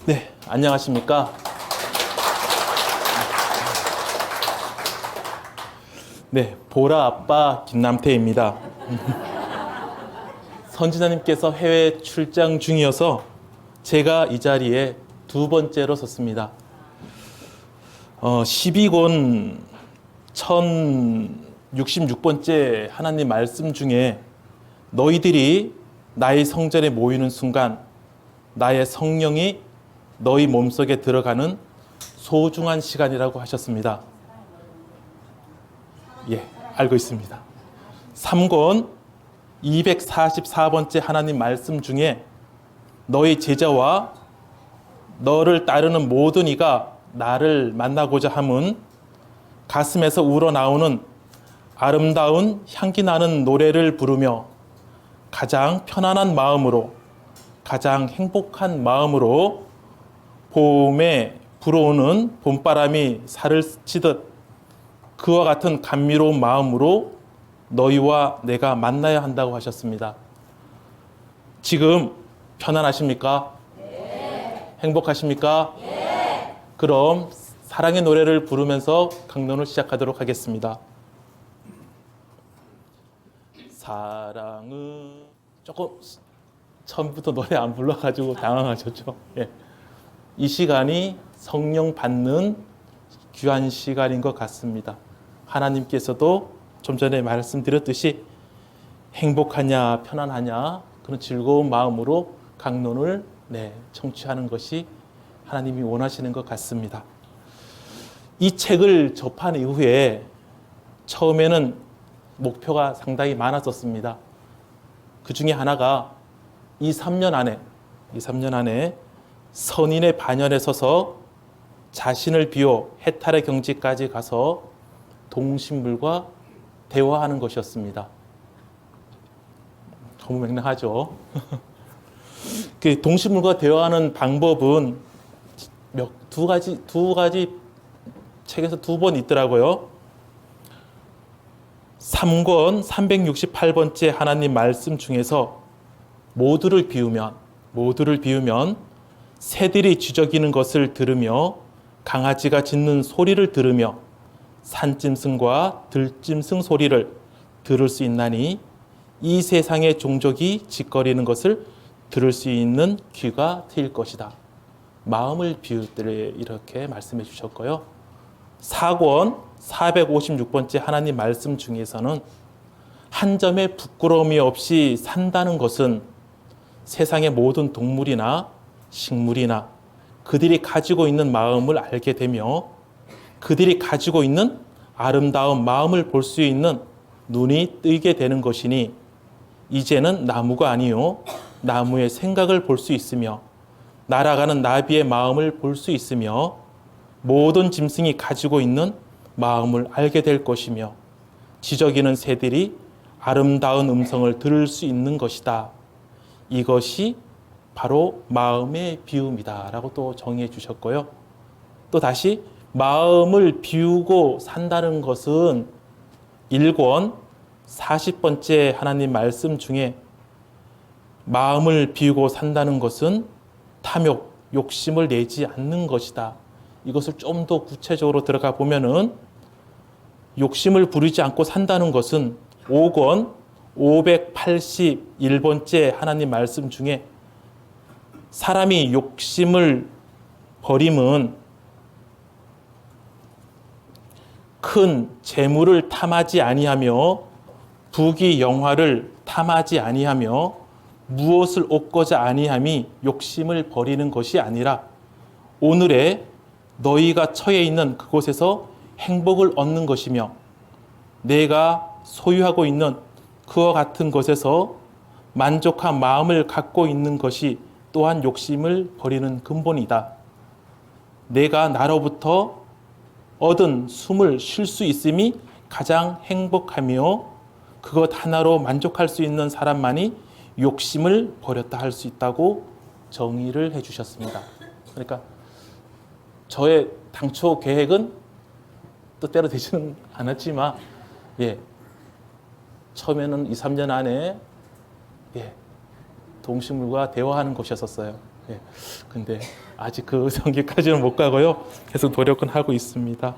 네, 안녕하십니까. 네, 보라 아빠 김남태입니다. 선지자님께서 해외 출장 중이어서 제가 이 자리에 두 번째로 섰습니다. 12권 1066번째 하나님 말씀 중에 너희들이 나의 성전에 모이는 순간 나의 성령이 너희 몸속에 들어가는 소중한 시간이라고 하셨습니다. 예, 알고 있습니다. 3권 244번째 하나님 말씀 중에 너희 제자와 너를 따르는 모든 이가 나를 만나고자 함은 가슴에서 우러나오는 아름다운 향기 나는 노래를 부르며 가장 편안한 마음으로 가장 행복한 마음으로 봄에 불어오는 봄바람이 살을 스치듯 그와 같은 감미로운 마음으로 너희와 내가 만나야 한다고 하셨습니다. 지금 편안하십니까? 네. 행복하십니까? 네. 그럼 사랑의 노래를 부르면서 강론을 시작하도록 하겠습니다. 사랑은 조금 처음부터 노래 안 불러가지고 당황하셨죠? 예. 이 시간이 성령 받는 귀한 시간인 것 같습니다. 하나님께서도 좀 전에 말씀드렸듯이 행복하냐 편안하냐 그런 즐거운 마음으로 강론을 청취하는 것이 하나님이 원하시는 것 같습니다. 이 책을 접한 이후에 처음에는 목표가 상당히 많았었습니다. 그 중에 하나가 2, 3년 안에 선인의 반열에 서서 자신을 비워 해탈의 경지까지 가서 동식물과 대화하는 것이었습니다. 너무 맹랑하죠. 그 동식물과 대화하는 방법은 두 가지 책에서 두 번 있더라고요. 3권 368번째 하나님 말씀 중에서 모두를 비우면 새들이 쥐저기는 것을 들으며 강아지가 짖는 소리를 들으며 산짐승과 들짐승 소리를 들을 수 있나니 이 세상의 종족이 짓거리는 것을 들을 수 있는 귀가 트일 것이다. 마음을 비울 때 이렇게 말씀해 주셨고요. 4권 456번째 하나님 말씀 중에서는 한 점의 부끄러움이 없이 산다는 것은 세상의 모든 동물이나 식물이나 그들이 가지고 있는 마음을 알게 되며 그들이 가지고 있는 아름다운 마음을 볼 수 있는 눈이 뜨게 되는 것이니 이제는 나무가 아니요 나무의 생각을 볼 수 있으며 날아가는 나비의 마음을 볼 수 있으며 모든 짐승이 가지고 있는 마음을 알게 될 것이며 지저귀는 새들이 아름다운 음성을 들을 수 있는 것이다. 이것이 바로 마음의 비움이다 라고 또 정의해 주셨고요. 또 다시 마음을 비우고 산다는 것은 1권 40번째 하나님 말씀 중에 마음을 비우고 산다는 것은 탐욕, 욕심을 내지 않는 것이다. 이것을 좀 더 구체적으로 들어가 보면은 욕심을 부리지 않고 산다는 것은 5권 581번째 하나님 말씀 중에 사람이 욕심을 버림은 큰 재물을 탐하지 아니하며 부귀 영화를 탐하지 아니하며 무엇을 얻고자 아니함이 욕심을 버리는 것이 아니라 오늘의 너희가 처해 있는 그곳에서 행복을 얻는 것이며 내가 소유하고 있는 그와 같은 것에서 만족한 마음을 갖고 있는 것이 또한 욕심을 버리는 근본이다. 내가 나로부터 얻은 숨을 쉴 수 있음이 가장 행복하며 그것 하나로 만족할 수 있는 사람만이 욕심을 버렸다 할 수 있다고 정의를 해주셨습니다. 그러니까 저의 당초 계획은 뜻대로 되지는 않았지만 처음에는 2, 3년 안에 동식물과 대화하는 곳이었어요. 예. 근데 아직 그 단계까지는 못 가고요. 계속 노력은 하고 있습니다.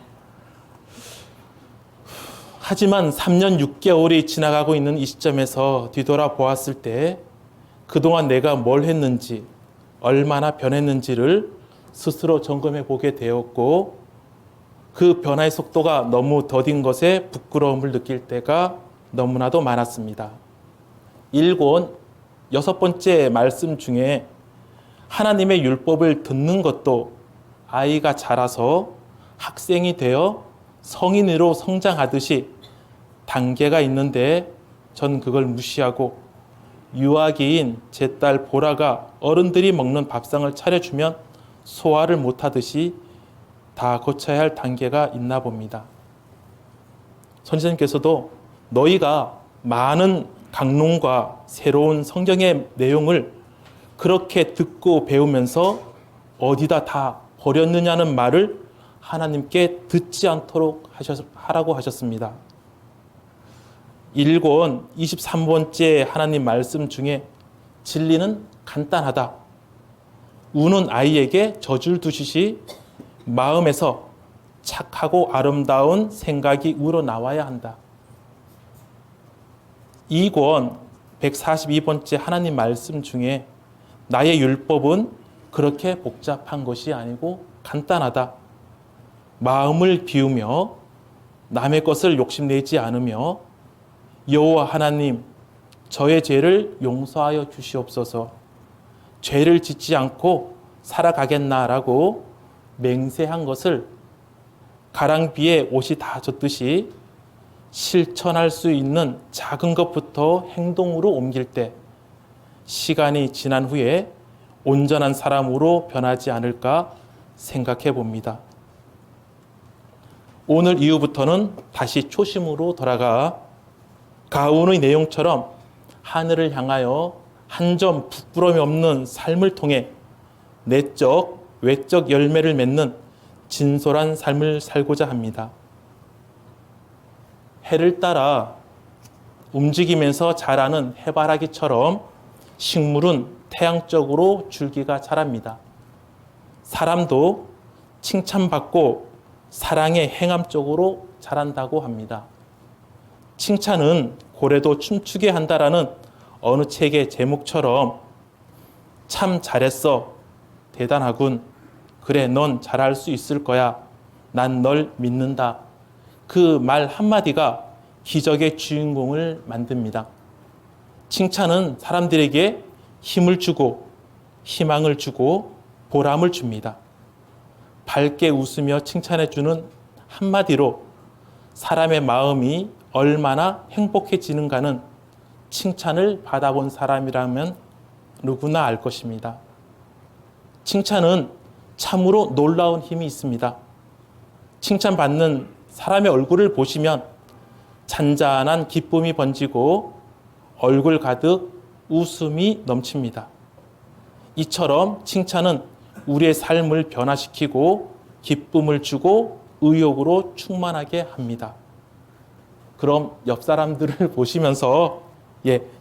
하지만 3년 6개월이 지나가고 있는 이 시점에서 뒤돌아 보았을 때 그동안 내가 뭘 했는지, 얼마나 변했는지를 스스로 점검해 보게 되었고, 그 변화의 속도가 너무 더딘 것에 부끄러움을 느낄 때가 너무나도 많았습니다. 6번째 말씀 중에 하나님의 율법을 듣는 것도 아이가 자라서 학생이 되어 성인으로 성장하듯이 단계가 있는데 전 그걸 무시하고 유아기인 제 딸 보라가 어른들이 먹는 밥상을 차려주면 소화를 못하듯이 다 거쳐야 할 단계가 있나 봅니다. 선생님께서도 너희가 많은 강론과 새로운 성경의 내용을 그렇게 듣고 배우면서 어디다 다 버렸느냐는 말을 하나님께 듣지 않도록 하라고 하셨습니다. 23번째 하나님 말씀 중에 진리는 간단하다. 우는 아이에게 젖을 두시시 마음에서 착하고 아름다운 생각이 우러나와야 한다. 142번째 하나님 말씀 중에 나의 율법은 그렇게 복잡한 것이 아니고 간단하다. 마음을 비우며 남의 것을 욕심내지 않으며 여호와 하나님, 저의 죄를 용서하여 주시옵소서. 죄를 짓지 않고 살아가겠나라고 맹세한 것을 가랑비에 옷이 다 젖듯이 실천할 수 있는 작은 것부터 행동으로 옮길 때 시간이 지난 후에 온전한 사람으로 변하지 않을까 생각해 봅니다. 오늘 이후부터는 다시 초심으로 돌아가 가훈의 내용처럼 하늘을 향하여 한 점 부끄러움이 없는 삶을 통해 내적, 외적 열매를 맺는 진솔한 삶을 살고자 합니다. 해를 따라 움직이면서 자라는 해바라기처럼 식물은 태양 쪽으로 줄기가 자랍니다. 사람도 칭찬받고 사랑의 행함 쪽으로 자란다고 합니다. 칭찬은 고래도 춤추게 한다라는 어느 책의 제목처럼 참 잘했어, 대단하군, 그래 넌 잘할 수 있을 거야, 난 널 믿는다. 그 말 한마디가 기적의 주인공을 만듭니다. 칭찬은 사람들에게 힘을 주고 희망을 주고 보람을 줍니다. 밝게 웃으며 칭찬해주는 한마디로 사람의 마음이 얼마나 행복해지는가는 칭찬을 받아본 사람이라면 누구나 알 것입니다. 칭찬은 참으로 놀라운 힘이 있습니다. 칭찬받는 사람의 얼굴을 보시면 잔잔한 기쁨이 번지고 얼굴 가득 웃음이 넘칩니다. 이처럼 칭찬은 우리의 삶을 변화시키고 기쁨을 주고 의욕으로 충만하게 합니다. 그럼 옆 사람들을 보시면서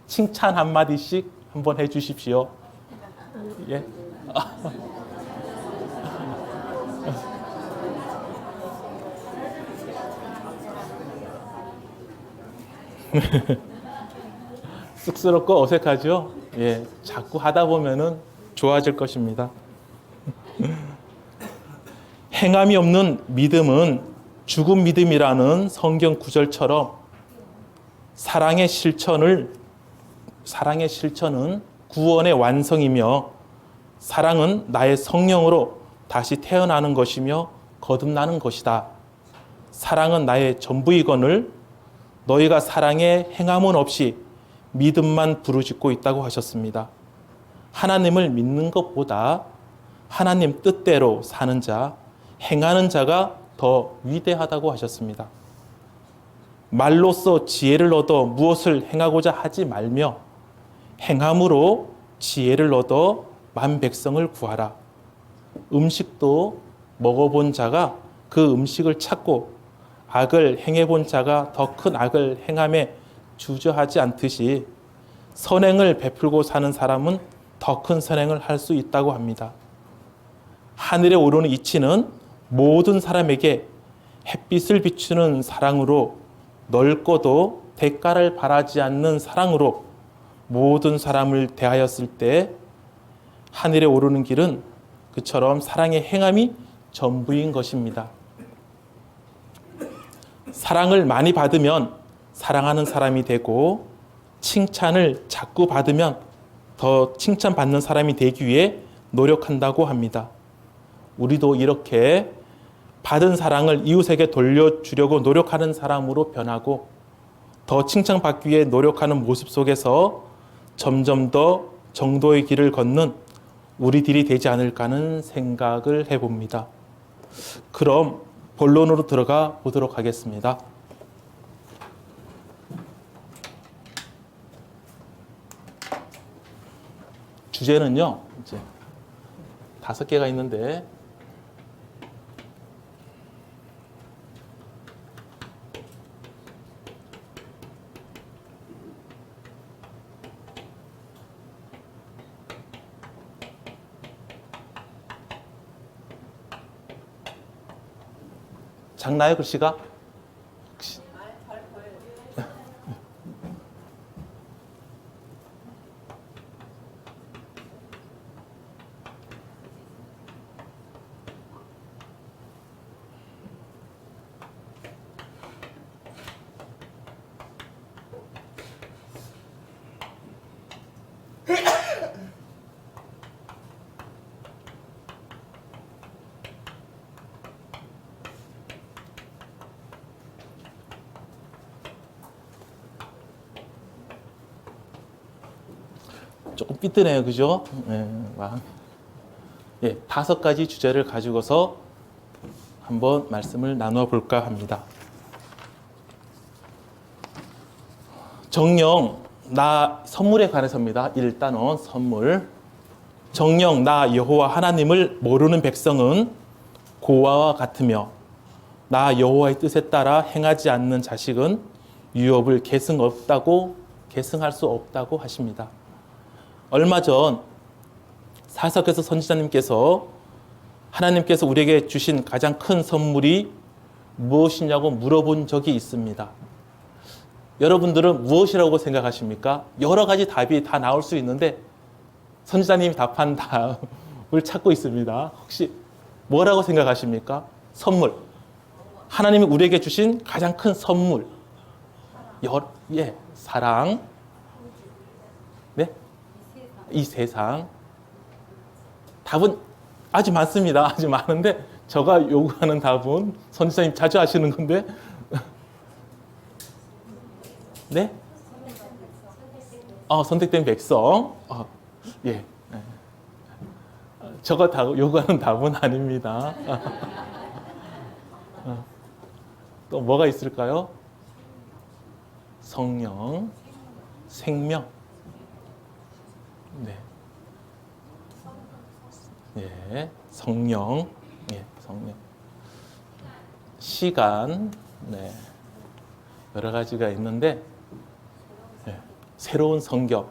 칭찬 한마디씩 한번 해주십시오. 예. 쑥스럽고 어색하죠? 예, 자꾸 하다 보면은 좋아질 것입니다. 행함이 없는 믿음은 죽은 믿음이라는 성경 구절처럼 사랑의 실천은 구원의 완성이며 사랑은 나의 성령으로 다시 태어나는 것이며 거듭나는 것이다. 사랑은 나의 전부이거늘 너희가 사랑의 행함은 없이 믿음만 부르짖고 있다고 하셨습니다. 하나님을 믿는 것보다 하나님 뜻대로 사는 자, 행하는 자가 더 위대하다고 하셨습니다. 말로써 지혜를 얻어 무엇을 행하고자 하지 말며 행함으로 지혜를 얻어 만백성을 구하라. 음식도 먹어본 자가 그 음식을 찾고 악을 행해본 자가 더 큰 악을 행함에 주저하지 않듯이 선행을 베풀고 사는 사람은 더 큰 선행을 할 수 있다고 합니다. 하늘에 오르는 이치는 모든 사람에게 햇빛을 비추는 사랑으로, 넓고도 대가를 바라지 않는 사랑으로 모든 사람을 대하였을 때 하늘에 오르는 길은 그처럼 사랑의 행함이 전부인 것입니다. 사랑을 많이 받으면 사랑하는 사람이 되고, 칭찬을 자꾸 받으면 더 칭찬받는 사람이 되기 위해 노력한다고 합니다. 우리도 이렇게 받은 사랑을 이웃에게 돌려주려고 노력하는 사람으로 변하고, 더 칭찬받기 위해 노력하는 모습 속에서 점점 더 정도의 길을 걷는 우리들이 되지 않을까 하는 생각을 해봅니다. 그럼 본론으로 들어가 보도록 하겠습니다. 주제는요, 이제 5개가 있는데, 작나요, 글씨가? 조금 삐뚤네요, 그죠? 예, 5가지 주제를 가지고서 한번 말씀을 나누어 볼까 합니다. 정령, 나 선물에 관해서입니다. 일단은 선물. 정령, 나 여호와 하나님을 모르는 백성은 고아와 같으며, 나 여호와의 뜻에 따라 행하지 않는 자식은 유업을 계승할 수 없다고 하십니다. 얼마 전 사석에서 선지자님께서 하나님께서 우리에게 주신 가장 큰 선물이 무엇이냐고 물어본 적이 있습니다. 여러분들은 무엇이라고 생각하십니까? 여러 가지 답이 다 나올 수 있는데 선지자님이 답한 답을 찾고 있습니다. 혹시 뭐라고 생각하십니까? 선물. 하나님이 우리에게 주신 가장 큰 선물. 사랑. 네? 이 세상. 답은 아주 많습니다. 아주 많은데 제가 요구하는 답은 선지자님 자주 하시는 건데 네? 선택된 백성. 예. 제가 요구하는 답은 아닙니다. 또 뭐가 있을까요? 성령, 생명. 네. 예, 성령, 성령. 시간, 네. 여러 가지가 있는데, 새로운 성경,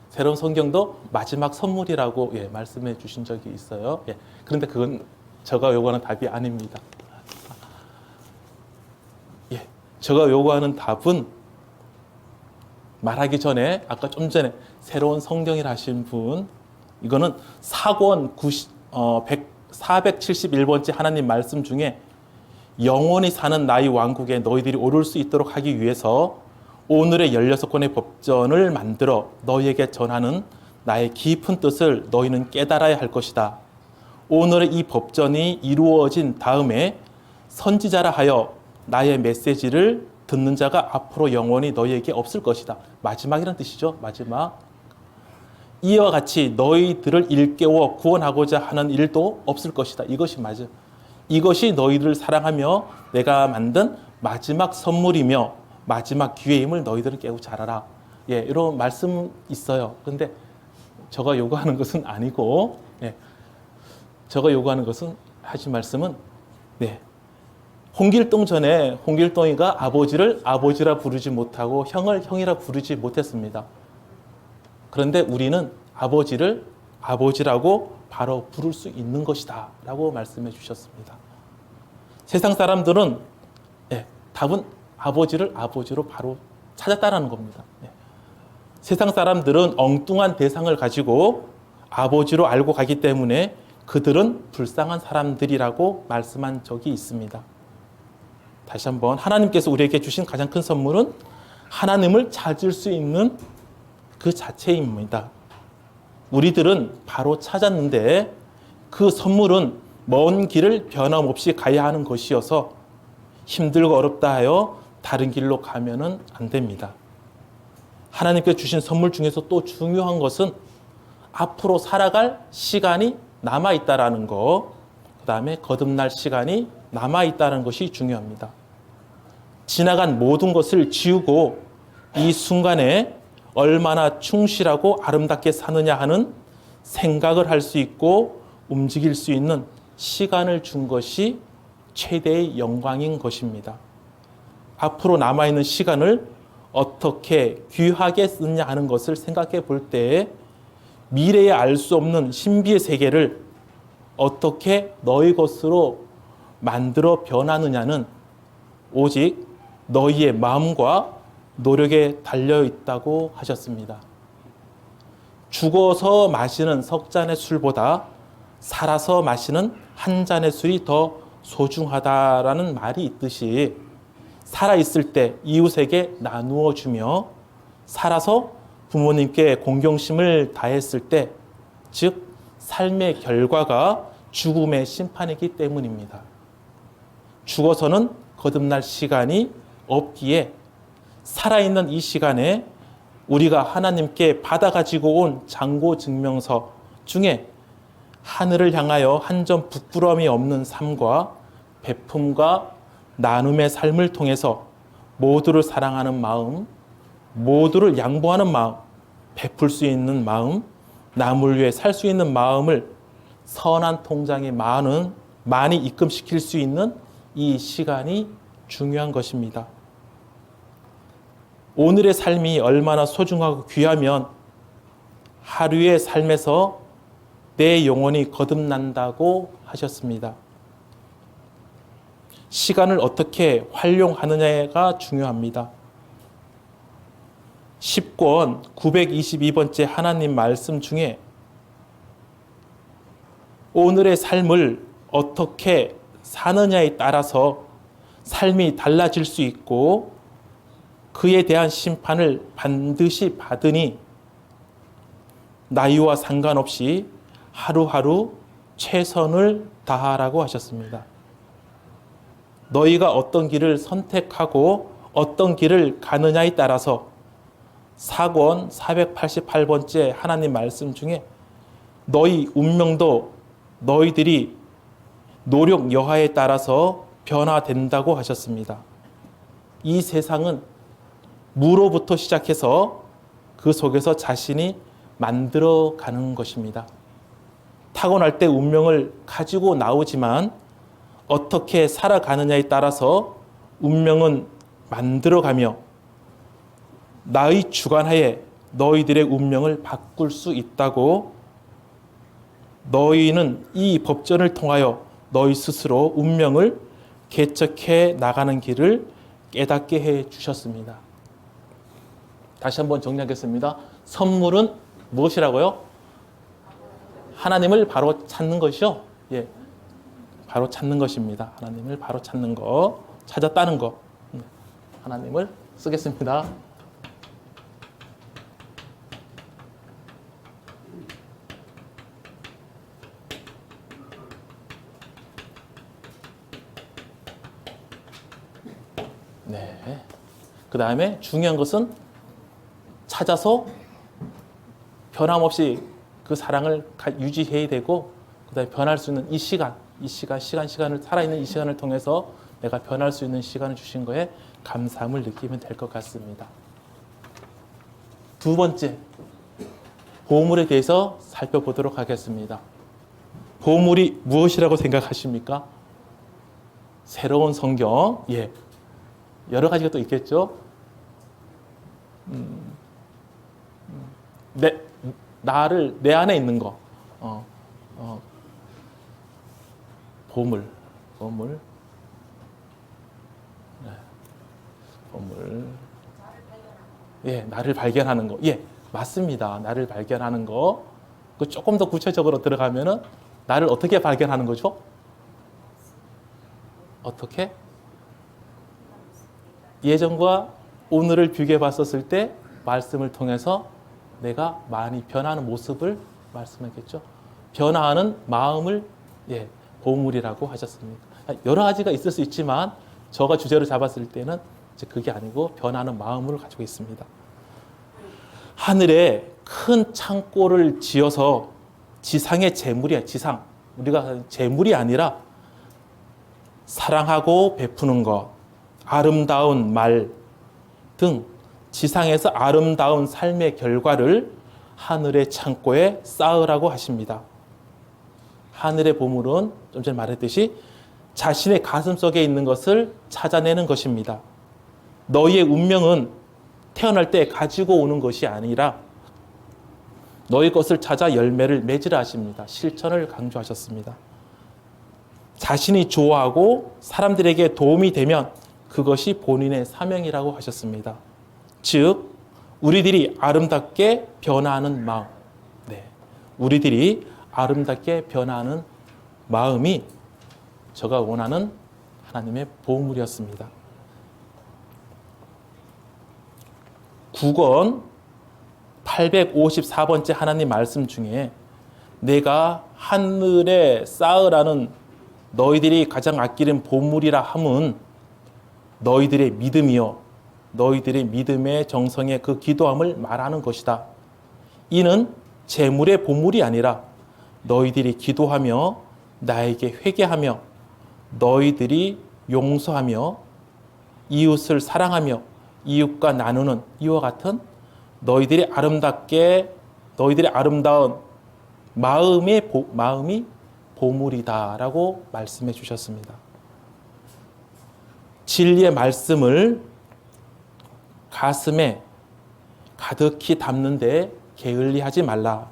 새로운 성경도 마지막 선물이라고 말씀해 주신 적이 있어요. 그런데 그건 제가 요구하는 답이 아닙니다. 제가 요구하는 답은 말하기 전에 아까 좀 전에 새로운 성경이라 하신 분, 이거는 사권 471번째 하나님 말씀 중에 영원히 사는 나의 왕국에 너희들이 오를 수 있도록 하기 위해서 오늘의 16권의 법전을 만들어 너희에게 전하는 나의 깊은 뜻을 너희는 깨달아야 할 것이다. 오늘의 이 법전이 이루어진 다음에 선지자라 하여 나의 메시지를 듣는 자가 앞으로 영원히 너희에게 없을 것이다. 마지막이라는 뜻이죠. 마지막. 이와 같이 너희들을 일깨워 구원하고자 하는 일도 없을 것이다. 이것이 맞아. 이것이 너희들을 사랑하며 내가 만든 마지막 선물이며 마지막 기회임을 너희들은 깨우고 잘 알아. 이런 말씀 있어요. 그런데 제가 요구하는 것은 아니고, 제가 요구하는 것은 하신 말씀은, 홍길동 전에 홍길동이가 아버지를 아버지라 부르지 못하고 형을 형이라 부르지 못했습니다. 그런데 우리는 아버지를 아버지라고 바로 부를 수 있는 것이다 라고 말씀해 주셨습니다. 세상 사람들은 답은 아버지를 아버지로 바로 찾았다라는 겁니다. 세상 사람들은 엉뚱한 대상을 가지고 아버지로 알고 가기 때문에 그들은 불쌍한 사람들이라고 말씀한 적이 있습니다. 다시 한번 하나님께서 우리에게 주신 가장 큰 선물은 하나님을 찾을 수 있는 그 자체입니다. 우리들은 바로 찾았는데 그 선물은 먼 길을 변함없이 가야 하는 것이어서 힘들고 어렵다 하여 다른 길로 가면은 안 됩니다. 하나님께 주신 선물 중에서 또 중요한 것은 앞으로 살아갈 시간이 남아있다라는 거, 그 다음에 거듭날 시간이 남아있다는 것이 중요합니다. 지나간 모든 것을 지우고 이 순간에 얼마나 충실하고 아름답게 사느냐 하는 생각을 할 수 있고 움직일 수 있는 시간을 준 것이 최대의 영광인 것입니다. 앞으로 남아있는 시간을 어떻게 귀하게 쓰느냐 하는 것을 생각해 볼 때 미래에 알 수 없는 신비의 세계를 어떻게 너희 것으로 만들어 변하느냐는 오직 너희의 마음과 노력에 달려 있다고 하셨습니다. 죽어서 마시는 석 잔의 술보다 살아서 마시는 한 잔의 술이 더 소중하다라는 말이 있듯이 살아있을 때 이웃에게 나누어 주며 살아서 부모님께 공경심을 다했을 때, 즉 삶의 결과가 죽음의 심판이기 때문입니다. 죽어서는 거듭날 시간이 없기에 살아있는 이 시간에 우리가 하나님께 받아가지고 온 장고증명서 중에 하늘을 향하여 한 점 부끄러움이 없는 삶과 베품과 나눔의 삶을 통해서 모두를 사랑하는 마음, 모두를 양보하는 마음, 베풀 수 있는 마음, 남을 위해 살 수 있는 마음을 선한 통장에 많이 입금시킬 수 있는 이 시간이 중요한 것입니다. 오늘의 삶이 얼마나 소중하고 귀하면 하루의 삶에서 내 영혼이 거듭난다고 하셨습니다. 시간을 어떻게 활용하느냐가 중요합니다. 10권 922번째 하나님 말씀 중에 오늘의 삶을 어떻게 사느냐에 따라서 삶이 달라질 수 있고 그에 대한 심판을 반드시 받으니 나이와 상관없이 하루하루 최선을 다하라고 하셨습니다. 너희가 어떤 길을 선택하고 어떤 길을 가느냐에 따라서 4권 488번째 하나님 말씀 중에 너희 운명도 너희들이 노력 여하에 따라서 변화된다고 하셨습니다. 이 세상은 무로부터 시작해서 그 속에서 자신이 만들어가는 것입니다. 타고날 때 운명을 가지고 나오지만 어떻게 살아가느냐에 따라서 운명은 만들어가며 나의 주관하에 너희들의 운명을 바꿀 수 있다고, 너희는 이 법전을 통하여 너희 스스로 운명을 개척해 나가는 길을 깨닫게 해 주셨습니다. 다시 한번 정리하겠습니다. 선물은 무엇이라고요? 하나님을 바로 찾는 것이요. 바로 찾는 것입니다. 하나님을 바로 찾는 거, 찾았다는 거. 하나님을 쓰겠습니다. 네. 그 다음에 중요한 것은 찾아서 변함없이 그 사랑을 유지해야 되고, 그 다음에 변할 수 있는 시간을 살아있는 이 시간을 통해서 내가 변할 수 있는 시간을 주신 거에 감사함을 느끼면 될 것 같습니다. 두 번째, 보물에 대해서 살펴보도록 하겠습니다. 보물이 무엇이라고 생각하십니까? 새로운 성경, 여러 가지가 또 있겠죠? 네, 나를, 내 안에 있는 거. 어, 어, 보물. 네, 보물. 예, 나를 발견하는 거. 예, 맞습니다. 나를 발견하는 거. 그 조금 더 구체적으로 들어가면은 나를 어떻게 발견하는 거죠? 어떻게? 예전과 오늘을 비교해 봤었을 때 말씀을 통해서 내가 많이 변하는 모습을 말씀하겠죠. 변화하는 마음을 예, 보물이라고 하셨습니다. 여러 가지가 있을 수 있지만 저가 주제로 잡았을 때는 이제 그게 아니고 변하는 마음을 가지고 있습니다. 하늘에 큰 창고를 지어서 지상의 재물이야, 지상. 우리가 재물이 아니라 사랑하고 베푸는 것, 아름다운 말 등 지상에서 아름다운 삶의 결과를 하늘의 창고에 쌓으라고 하십니다. 하늘의 보물은 좀 전에 말했듯이 자신의 가슴 속에 있는 것을 찾아내는 것입니다. 너희의 운명은 태어날 때 가지고 오는 것이 아니라 너희 것을 찾아 열매를 맺으라 하십니다. 실천을 강조하셨습니다. 자신이 좋아하고 사람들에게 도움이 되면 그것이 본인의 사명이라고 하셨습니다. 즉, 우리들이 아름답게 변화하는 마음. 네. 우리들이 아름답게 변화하는 마음이 제가 원하는 하나님의 보물이었습니다. 9권 854번째 하나님 말씀 중에 내가 하늘에 쌓으라는 너희들이 가장 아끼는 보물이라 함은 너희들의 믿음이요 너희들의 믿음의 정성의 그 기도함을 말하는 것이다. 이는 재물의 보물이 아니라 너희들이 기도하며 나에게 회개하며 너희들이 용서하며 이웃을 사랑하며 이웃과 나누는 이와 같은 너희들이 아름다운 마음이 보물이다라고 말씀해 주셨습니다. 진리의 말씀을 가슴에 가득히 담는데 게을리하지 말라.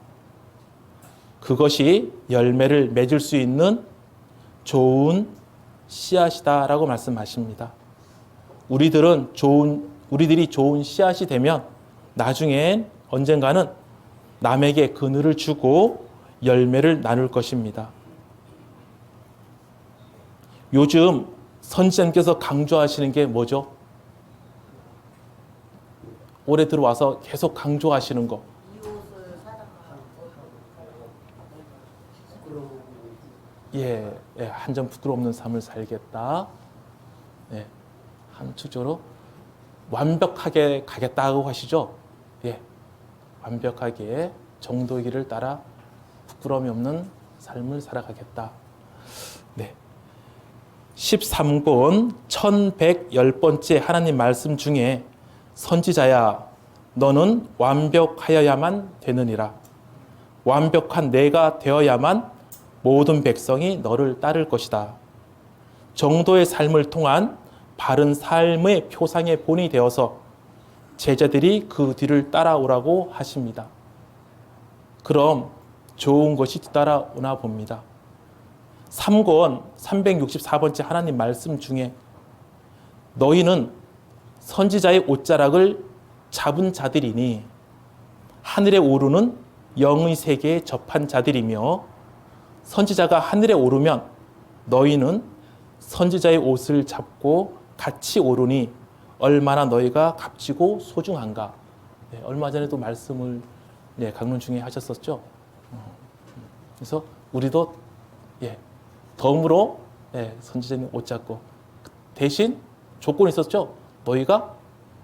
그것이 열매를 맺을 수 있는 좋은 씨앗이다라고 말씀하십니다. 우리들이 좋은 씨앗이 되면 나중엔 언젠가는 남에게 그늘을 주고 열매를 나눌 것입니다. 요즘 선지자님께서 강조하시는 게 뭐죠? 올해 들어와서 계속 강조하시는 거. 예, 한 점 부끄러움 없는 삶을 살겠다. 예, 한 축조로 완벽하게 가겠다고 하시죠? 예, 완벽하게 정도의 길을 따라 부끄러움이 없는 삶을 살아가겠다. 네. 13권 1110번째 하나님 말씀 중에 선지자야 너는 완벽하여야만 되느니라. 완벽한 내가 되어야만 모든 백성이 너를 따를 것이다. 정도의 삶을 통한 바른 삶의 표상의 본이 되어서 제자들이 그 뒤를 따라오라고 하십니다. 그럼 좋은 것이 따라오나 봅니다. 3권 364번째 하나님 말씀 중에 너희는 선지자의 옷자락을 잡은 자들이니 하늘에 오르는 영의 세계에 접한 자들이며 선지자가 하늘에 오르면 너희는 선지자의 옷을 잡고 같이 오르니 얼마나 너희가 값지고 소중한가. 네, 얼마 전에도 말씀을 강론 중에 하셨었죠. 그래서 우리도 덤으로 선지자님 옷 잡고 대신 조건이 있었죠. 너희가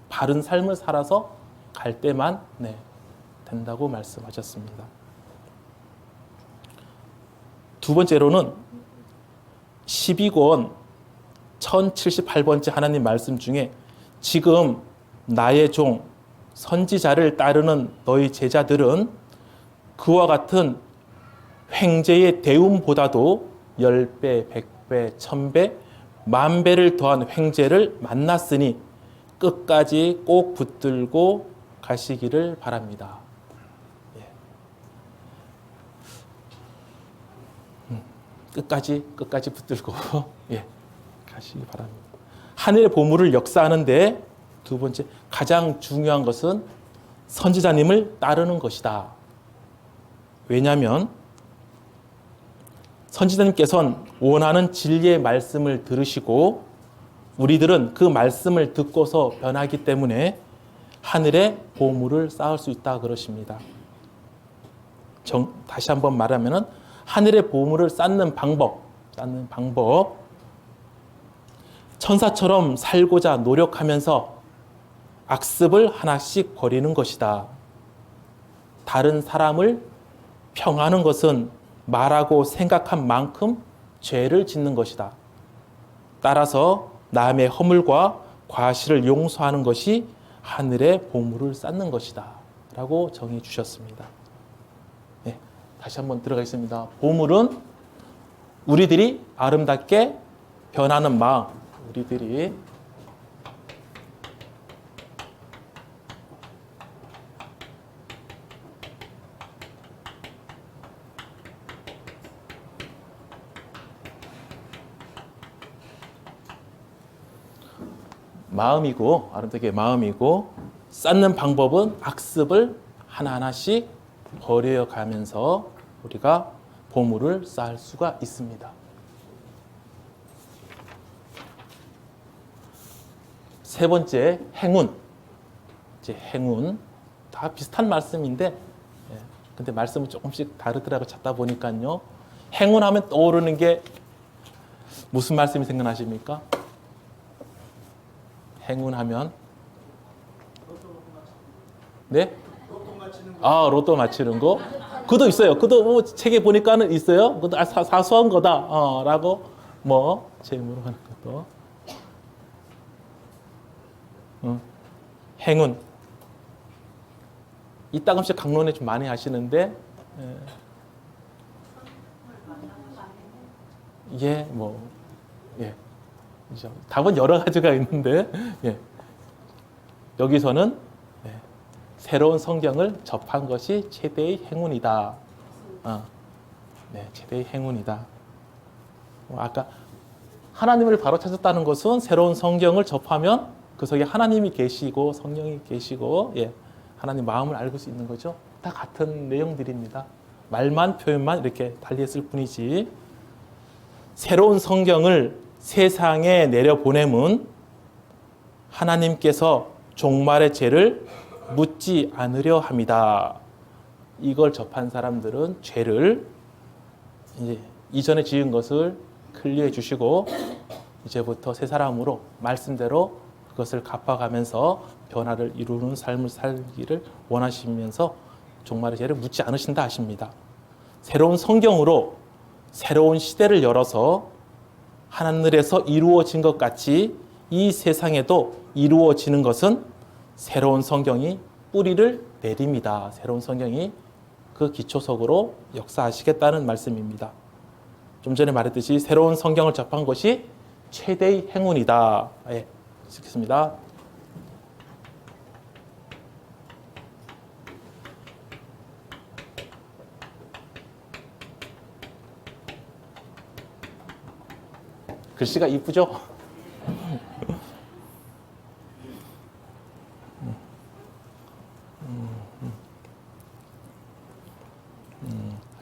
바른 삶을 살아서 갈 때만 된다고 말씀하셨습니다. 두 번째로는 12권 1078번째 하나님 말씀 중에 지금 나의 종 선지자를 따르는 너희 제자들은 그와 같은 횡재의 대움보다도 10배, 100배, 1000배, 10,000배를 더한 횡재를 만났으니 끝까지 꼭 붙들고 가시기를 바랍니다. 끝까지 붙들고 예, 가시기 바랍니다. 하늘의 보물을 역사하는데 두 번째 가장 중요한 것은 선지자님을 따르는 것이다. 왜냐하면 선지자님께서는 원하는 진리의 말씀을 들으시고 우리들은 그 말씀을 듣고서 변하기 때문에 하늘의 보물을 쌓을 수 있다 그러십니다. 다시 한번 말하면 하늘의 보물을 쌓는 방법 천사처럼 살고자 노력하면서 악습을 하나씩 버리는 것이다. 다른 사람을 평하는 것은 말하고 생각한 만큼 죄를 짓는 것이다. 따라서 남의 허물과 과실을 용서하는 것이 하늘의 보물을 쌓는 것이다. 라고 정해 주셨습니다. 네, 다시 한번 들어가겠습니다. 보물은 우리들이 아름답게 변하는 마음, 우리들이 마음이고 아름답게 마음이고 쌓는 방법은 악습을 하나하나씩 버려가면서 우리가 보물을 쌓을 수가 있습니다. 세 번째 행운. 이제 행운 다 비슷한 말씀인데 근데 말씀은 조금씩 다르더라고 찾다 보니까요. 행운하면 떠오르는 게 무슨 말씀이 생각나십니까? 행운하면 네? 로또 맞히는 거. 그도 있어요. 그도 뭐 책에 보니까는 있어요. 그도 사소한 거다. 라고 뭐 재물로 하는 것도. 행운. 이따금씩 강론에 좀 많이 하시는데 답은 여러 가지가 있는데 여기서는 새로운 성경을 접한 것이 최대의 행운이다. 최대의 행운이다. 아까 하나님을 바로 찾았다는 것은 새로운 성경을 접하면 그 속에 하나님이 계시고 성령이 계시고 하나님 마음을 알고 수 있는 거죠. 다 같은 내용들입니다. 말만 표현만 이렇게 달리했을 뿐이지. 새로운 성경을 세상에 내려보냄은 하나님께서 종말의 죄를 묻지 않으려 합니다. 이걸 접한 사람들은 죄를 이전에 지은 것을 클리어해 주시고 이제부터 새 사람으로 말씀대로 그것을 갚아가면서 변화를 이루는 삶을 살기를 원하시면서 종말의 죄를 묻지 않으신다 하십니다. 새로운 성경으로 새로운 시대를 열어서 하늘에서 이루어진 것 같이 이 세상에도 이루어지는 것은 새로운 성경이 뿌리를 내립니다. 새로운 성경이 그 기초석으로 역사하시겠다는 말씀입니다. 좀 전에 말했듯이 새로운 성경을 접한 것이 최대의 행운이다. 읽겠습니다. 글씨가 이쁘죠?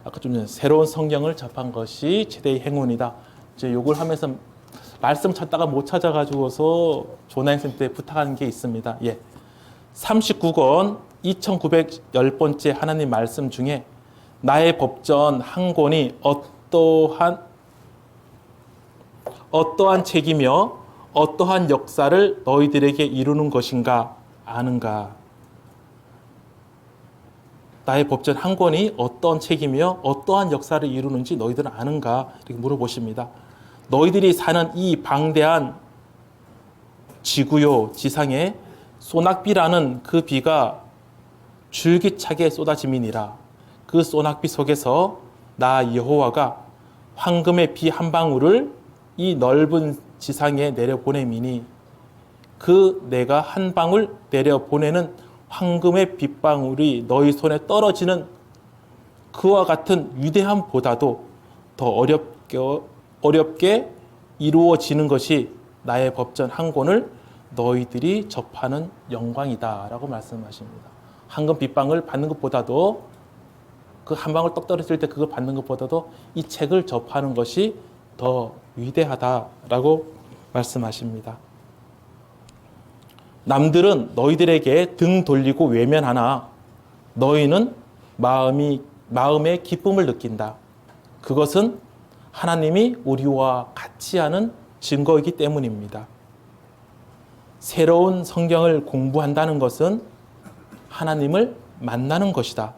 아까 좀 전에 새로운 성경을 접한 것이 최대의 행운이다. 이제 요걸 하면서 말씀 찾다가 못 찾아가지고서 조나영 쌤 때 부탁한 게 있습니다. 39권 2910번째 하나님 말씀 중에 나의 법전 한 권이 어떠한 책이며 어떠한 역사를 너희들에게 이루는 것인가 아는가? 나의 법전 한 권이 어떠한 책이며 어떠한 역사를 이루는지 너희들은 아는가? 이렇게 물어보십니다. 너희들이 사는 이 방대한 지구요 지상에 소낙비라는 그 비가 줄기차게 쏟아짐이니라. 그 소낙비 속에서 나 여호와가 황금의 비 한 방울을 이 넓은 지상에 내려보내미니 그 내가 한 방울 내려보내는 황금의 빗방울이 너희 손에 떨어지는 그와 같은 위대함보다도 더 어렵게 이루어지는 것이 나의 법전 한 권을 너희들이 접하는 영광이다 라고 말씀하십니다. 황금 빗방울 받는 것보다도 그 한 방울 떡 떨어질 때 그걸 받는 것보다도 이 책을 접하는 것이 더 위대하다라고 말씀하십니다. 남들은 너희들에게 등 돌리고 외면하나 너희는 마음의 기쁨을 느낀다. 그것은 하나님이 우리와 같이 하는 증거이기 때문입니다. 새로운 성경을 공부한다는 것은 하나님을 만나는 것이다.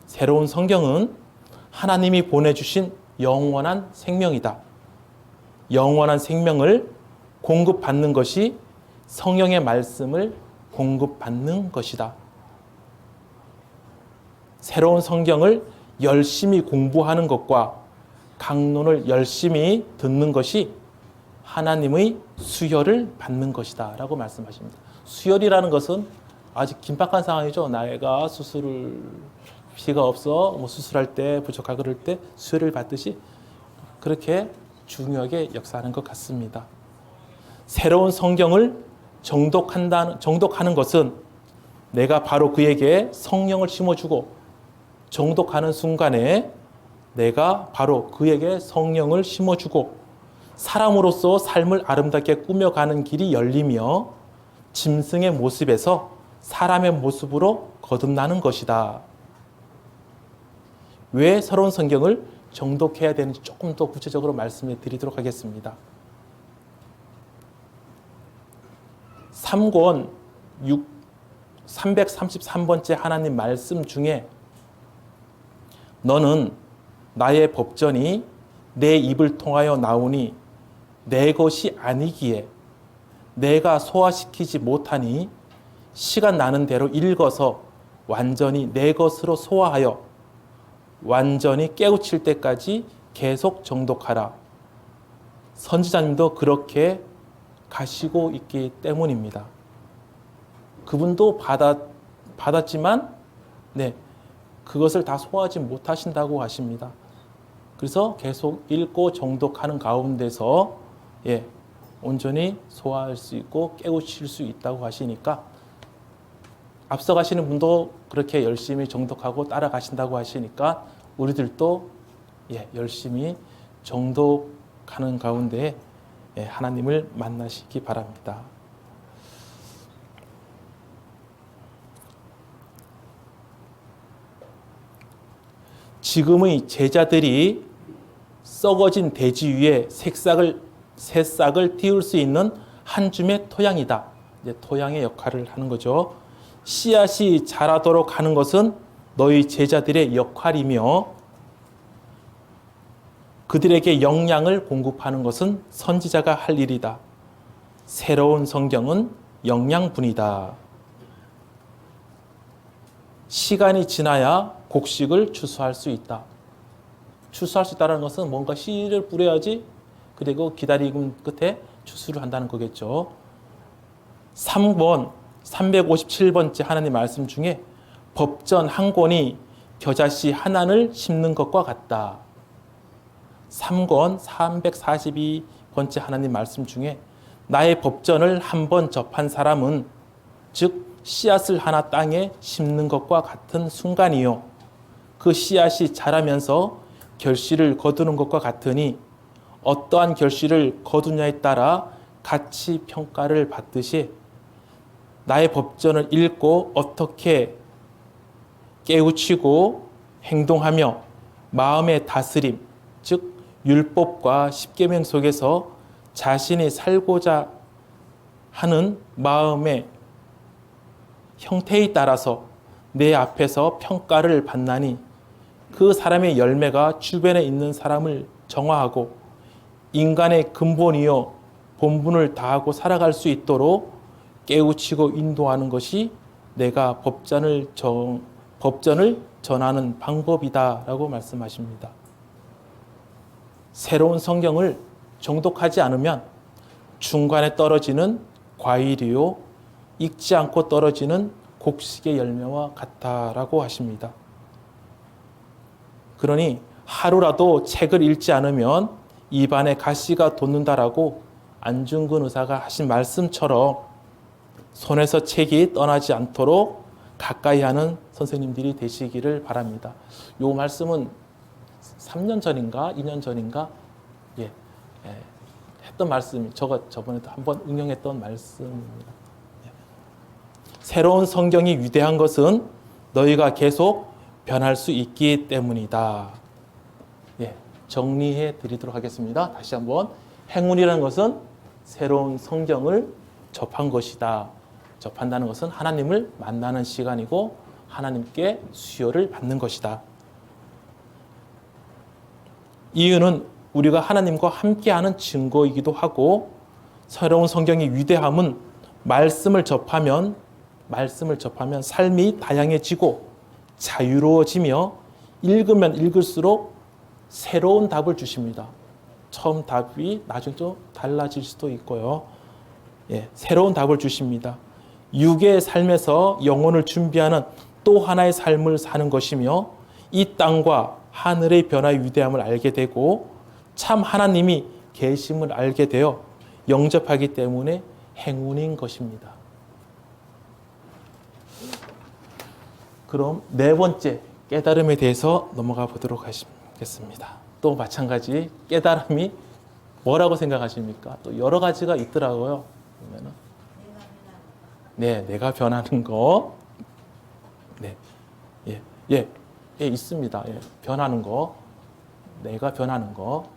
새로운 성경은 하나님이 보내주신 영원한 생명이다. 영원한 생명을 공급받는 것이 성령의 말씀을 공급받는 것이다. 새로운 성경을 열심히 공부하는 것과 강론을 열심히 듣는 것이 하나님의 수혈을 받는 것이다 라고 말씀하십니다. 수혈이라는 것은 아직 긴박한 상황이죠. 내가 피가 없어 수술할 때 부족하고 그럴 때 수혈을 받듯이 그렇게 중요하게 역사하는 것 같습니다. 새로운 성경을 정독하는 것은 내가 바로 그에게 성령을 심어주고 정독하는 순간에 내가 바로 그에게 성령을 심어주고 사람으로서 삶을 아름답게 꾸며가는 길이 열리며 짐승의 모습에서 사람의 모습으로 거듭나는 것이다. 왜 새로운 성경을 정독해야 되는지 조금 더 구체적으로 말씀해 드리도록 하겠습니다. 3권 333번째 하나님 말씀 중에 너는 나의 법전이 내 입을 통하여 나오니 내 것이 아니기에 내가 소화시키지 못하니 시간 나는 대로 읽어서 완전히 내 것으로 소화하여 완전히 깨우칠 때까지 계속 정독하라. 선지자님도 그렇게 가시고 있기 때문입니다. 그분도 받았지만 그것을 다 소화하지 못하신다고 하십니다. 그래서 계속 읽고 정독하는 가운데서 온전히 소화할 수 있고 깨우칠 수 있다고 하시니까 앞서가시는 분도 그렇게 열심히 정독하고 따라가신다고 하시니까 우리들도 열심히 정독하는 가운데 하나님을 만나시기 바랍니다. 지금의 제자들이 썩어진 대지 위에 새싹을 띄울 수 있는 한 줌의 토양이다. 이제 토양의 역할을 하는 거죠. 씨앗이 자라도록 하는 것은 너희 제자들의 역할이며 그들에게 영양을 공급하는 것은 선지자가 할 일이다. 새로운 성경은 영양분이다. 시간이 지나야 곡식을 추수할 수 있다. 추수할 수 있다는 것은 뭔가 씨를 뿌려야지 그리고 기다림 끝에 추수를 한다는 거겠죠. 3번 357번째 하나님 말씀 중에 법전 한 권이 겨자씨 하나를 심는 것과 같다. 3권 342번째 하나님 말씀 중에 나의 법전을 한 번 접한 사람은 즉 씨앗을 하나 땅에 심는 것과 같은 순간이요 그 씨앗이 자라면서 결실을 거두는 것과 같으니 어떠한 결실을 거두냐에 따라 같이 평가를 받듯이 나의 법전을 읽고 어떻게 깨우치고 행동하며 마음의 다스림, 즉 율법과 십계명 속에서 자신이 살고자 하는 마음의 형태에 따라서 내 앞에서 평가를 받나니 그 사람의 열매가 주변에 있는 사람을 정화하고 인간의 근본이요 본분을 다하고 살아갈 수 있도록 깨우치고 인도하는 것이 내가 법전을 전하는 방법이다라고 말씀하십니다. 새로운 성경을 정독하지 않으면 중간에 떨어지는 과일이요 익지 않고 떨어지는 곡식의 열매와 같다라고 하십니다. 그러니 하루라도 책을 읽지 않으면 입안에 가시가 돋는다라고 안중근 의사가 하신 말씀처럼 손에서 책이 떠나지 않도록 가까이 하는 선생님들이 되시기를 바랍니다. 이 말씀은 3년 전인가 2년 전인가 했던 말씀이 저번에도 한번 응용했던 말씀입니다. 새로운 성경이 위대한 것은 너희가 계속 변할 수 있기 때문이다. 정리해 드리도록 하겠습니다. 다시 한번 행운이라는 것은 새로운 성경을 접한 것이다. 접한다는 것은 하나님을 만나는 시간이고 하나님께 수요를 받는 것이다. 이유는 우리가 하나님과 함께하는 증거이기도 하고 새로운 성경의 위대함은 말씀을 접하면 삶이 다양해지고 자유로워지며 읽으면 읽을수록 새로운 답을 주십니다. 처음 답이 나중에 또 달라질 수도 있고요. 새로운 답을 주십니다. 육의 삶에서 영혼을 준비하는 또 하나의 삶을 사는 것이며 이 땅과 하늘의 변화의 위대함을 알게 되고 참 하나님이 계심을 알게 되어 영접하기 때문에 행운인 것입니다. 그럼 네 번째 깨달음에 대해서 넘어가 보도록 하겠습니다. 또 마찬가지 깨달음이 뭐라고 생각하십니까? 또 여러 가지가 있더라고요. 보면은 내가 변하는 거. 있습니다. 변하는 거. 내가 변하는 거.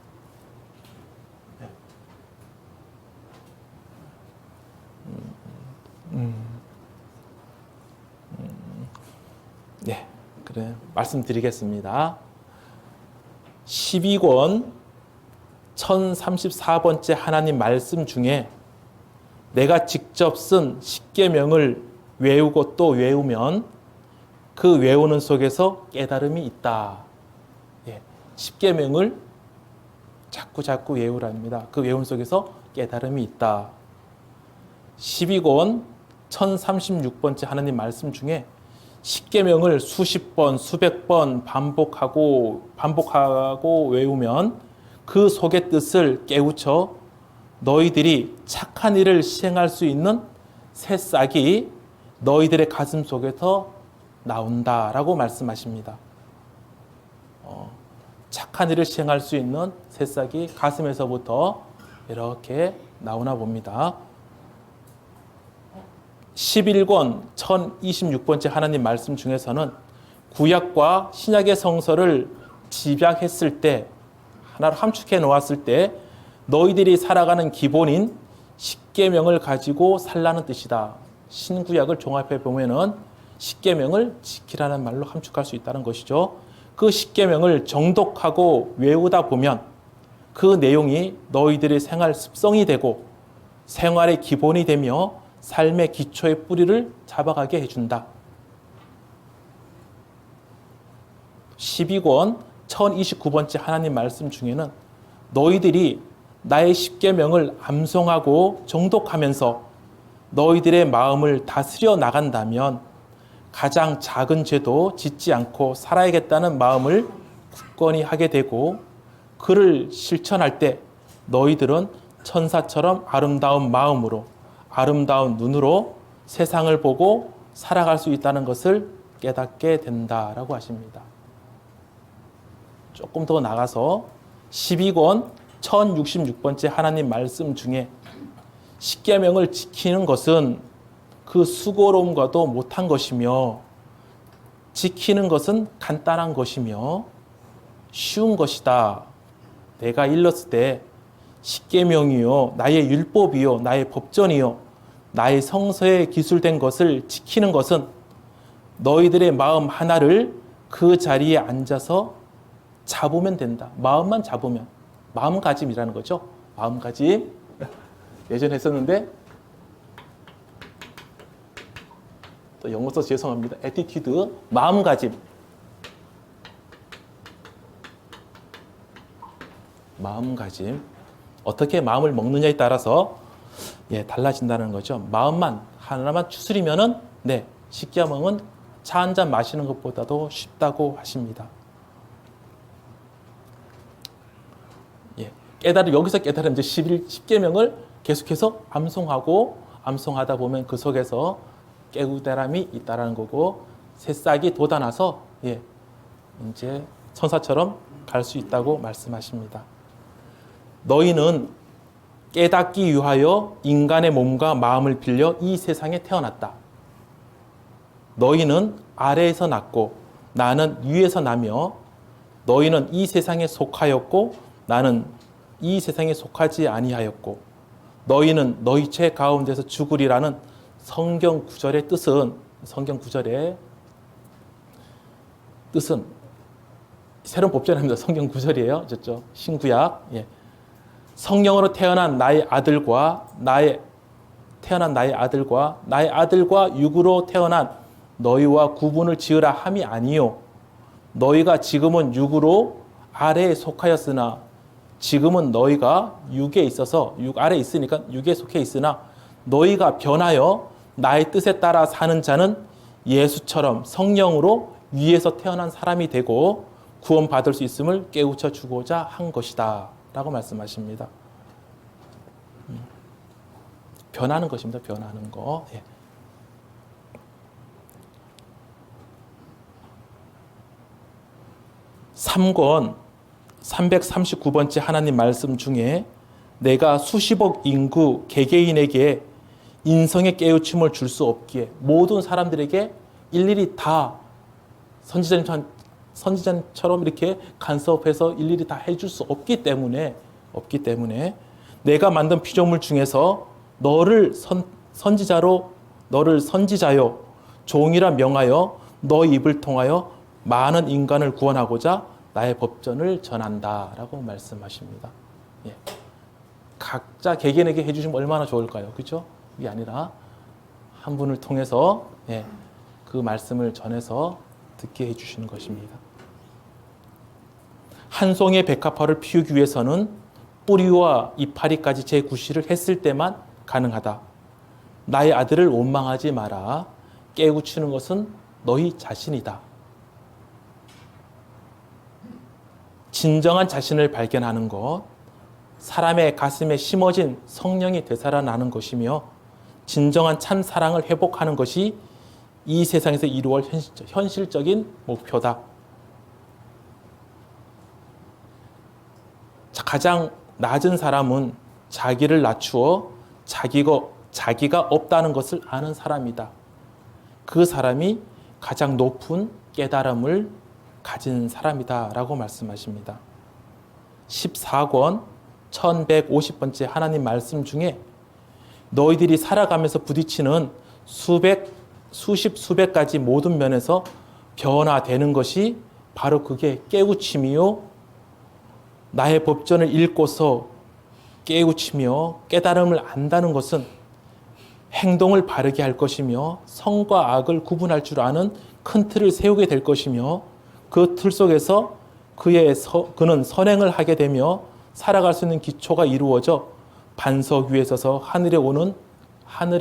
그래 말씀드리겠습니다. 12권 1034번째 하나님 말씀 중에 내가 직접 쓴 십계명을 외우고 또 외우면 그 외우는 속에서 깨달음이 있다. 십계명을 자꾸 외우랍니다. 그 외우는 속에서 깨달음이 있다. 12권 1036번째 하나님 말씀 중에 십계명을 수십 번, 수백 번 반복하고 외우면 그 속의 뜻을 깨우쳐 너희들이 착한 일을 시행할 수 있는 새싹이 너희들의 가슴 속에서 나온다라고 말씀하십니다. 착한 일을 시행할 수 있는 새싹이 가슴에서부터 이렇게 나오나 봅니다. 11권 1026번째 하나님 말씀 중에서는 구약과 신약의 성서를 집약했을 때 하나로 함축해 놓았을 때 너희들이 살아가는 기본인 십계명을 가지고 살라는 뜻이다. 신구약을 종합해 보면은 십계명을 지키라는 말로 함축할 수 있다는 것이죠. 그 십계명을 정독하고 외우다 보면 그 내용이 너희들의 생활 습성이 되고 생활의 기본이 되며 삶의 기초의 뿌리를 잡아가게 해준다. 12권 1029번째 하나님 말씀 중에는 너희들이 나의 십계명을 암송하고 정독하면서 너희들의 마음을 다스려 나간다면 가장 작은 죄도 짓지 않고 살아야겠다는 마음을 굳건히 하게 되고 그를 실천할 때 너희들은 천사처럼 아름다운 마음으로 아름다운 눈으로 세상을 보고 살아갈 수 있다는 것을 깨닫게 된다라고 하십니다. 조금 더 나가서 12권 1066번째 하나님 말씀 중에 십계명을 지키는 것은 그 수고로움과도 못한 것이며 지키는 것은 간단한 것이며 쉬운 것이다. 내가 일렀을 때 십계명이요 나의 율법이요 나의 법전이요 나의 성서에 기술된 것을 지키는 것은 너희들의 마음 하나를 그 자리에 앉아서 잡으면 된다. 마음만 잡으면. 마음가짐이라는 거죠. 마음가짐. 예전에 했었는데 또 영어 써서 죄송합니다. 애티튜드. 마음가짐. 마음가짐. 어떻게 마음을 먹느냐에 따라서 달라진다는 거죠. 마음만 하나만 추스리면은 십계명은 차 한 잔 마시는 것보다도 쉽다고 하십니다. 예. 여기서 깨달음 이제 10계명을 계속해서 암송하다 보면 그 속에서 깨우다람이 있다라는 거고, 새싹이 돋아나서 예, 이제 천사처럼 갈 수 있다고 말씀하십니다. 너희는 깨닫기 위하여 인간의 몸과 마음을 빌려 이 세상에 태어났다. 너희는 아래에서 났고 나는 위에서 나며 너희는 이 세상에 속하였고 나는 이 세상에 속하지 아니하였고 너희는 너희 죄 가운데서 죽으리라는 성경 구절의 뜻은 새로운 법전입니다. 성경 구절이에요. 저쪽 신구약. 예. 성령으로 태어난 나의 아들과 나의 아들과 육으로 태어난 너희와 구분을 지으라 함이 아니요 너희가 지금은 육으로 아래에 속하였으나 지금은 너희가 육에 있어서 육 아래에 있으니까 육에 속해 있으나 너희가 변하여 나의 뜻에 따라 사는 자는 예수처럼 성령으로 위에서 태어난 사람이 되고 구원받을 수 있음을 깨우쳐 주고자 한 것이다 라고 말씀하십니다. 변하는 것입니다. 변하는 거. 예. 3권 339번째 하나님 말씀 중에 내가 수십억 인구 개개인에게 인성의 깨우침을 줄 수 없기에 모든 사람들에게 일일이 다 선지자처럼 이렇게 간섭해서 일일이 다 해줄 수 없기 때문에 내가 만든 피조물 중에서 너를 선지자요 종이라 명하여 너 입을 통하여 많은 인간을 구원하고자 나의 법전을 전한다라고 말씀하십니다. 예. 각자 개개인에게 해주시면 얼마나 좋을까요? 그렇죠? 이게 아니라 한 분을 통해서 예, 그 말씀을 전해서 듣게 해주시는 것입니다. 한 송이의 백합화를 피우기 위해서는 뿌리와 이파리까지 재구실을 했을 때만 가능하다. 나의 아들을 원망하지 마라. 깨우치는 것은 너희 자신이다. 진정한 자신을 발견하는 것, 사람의 가슴에 심어진 성령이 되살아나는 것이며 진정한 참 사랑을 회복하는 것이 이 세상에서 이루어질 현실적인 목표다. 가장 낮은 사람은 자기를 낮추어 자기가 없다는 것을 아는 사람이다. 그 사람이 가장 높은 깨달음을 가진 사람이다 라고 말씀하십니다. 14권 1150번째 하나님 말씀 중에 너희들이 살아가면서 부딪히는 수십 가지 모든 면에서 변화되는 것이 바로 그게 깨우침이요 나의 법전을 읽고서 깨우치며 깨달음을 안다는 것은 행동을 바르게 할 것이며 선과 악을 구분할 줄 아는 큰 틀을 세우게 될 것이며 그 틀 속에서 그는 선행을 하게 되며 살아갈 수 있는 기초가 이루어져 반석 위에 서서 하늘에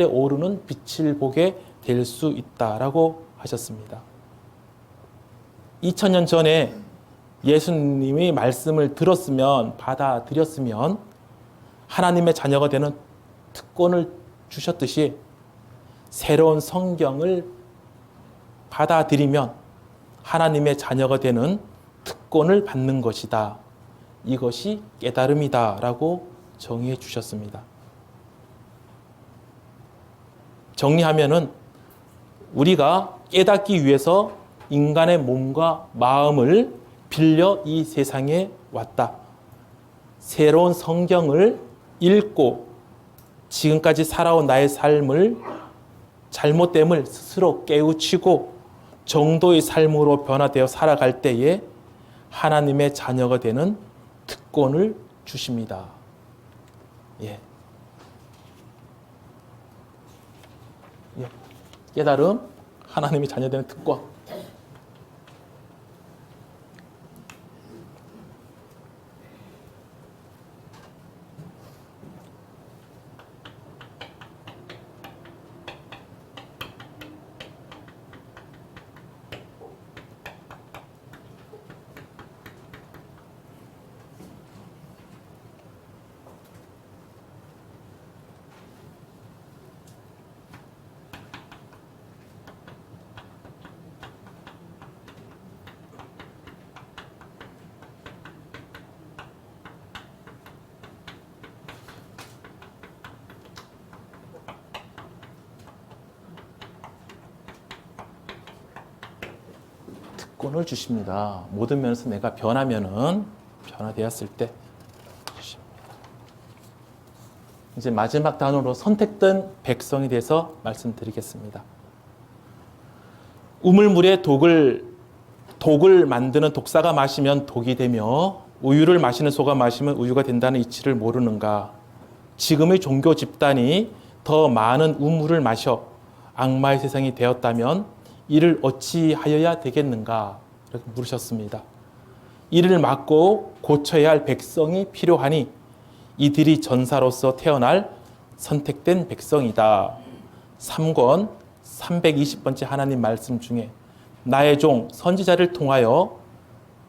오르는 빛을 보게 될 수 있다라고 하셨습니다. 2000년 전에 예수님이 말씀을 받아들였으면 하나님의 자녀가 되는 특권을 주셨듯이 새로운 성경을 받아들이면 하나님의 자녀가 되는 특권을 받는 것이다. 이것이 깨달음이다 라고 정의해 주셨습니다. 정리하면은 우리가 깨닫기 위해서 인간의 몸과 마음을 빌려 이 세상에 왔다. 새로운 성경을 읽고 지금까지 살아온 나의 삶을 잘못됨을 스스로 깨우치고 정도의 삶으로 변화되어 살아갈 때에 하나님의 자녀가 되는 특권을 주십니다. 예. 깨달음, 하나님의 자녀 되는 특권. 조건을 주십니다. 모든 면에서 내가 변하면은 변화되었을 때 주십니다. 이제 마지막 단어로 선택된 백성에 대해서 말씀드리겠습니다. 우물물에 독을 만드는 독사가 마시면 독이 되며 우유를 마시는 소가 마시면 우유가 된다는 이치를 모르는가? 지금의 종교 집단이 더 많은 우물을 마셔 악마의 세상이 되었다면 이를 어찌하여야 되겠는가? 이렇게 물으셨습니다. 이를 막고 고쳐야 할 백성이 필요하니 이들이 전사로서 태어날 선택된 백성이다. 3권 320번째 하나님 말씀 중에 나의 종 선지자를 통하여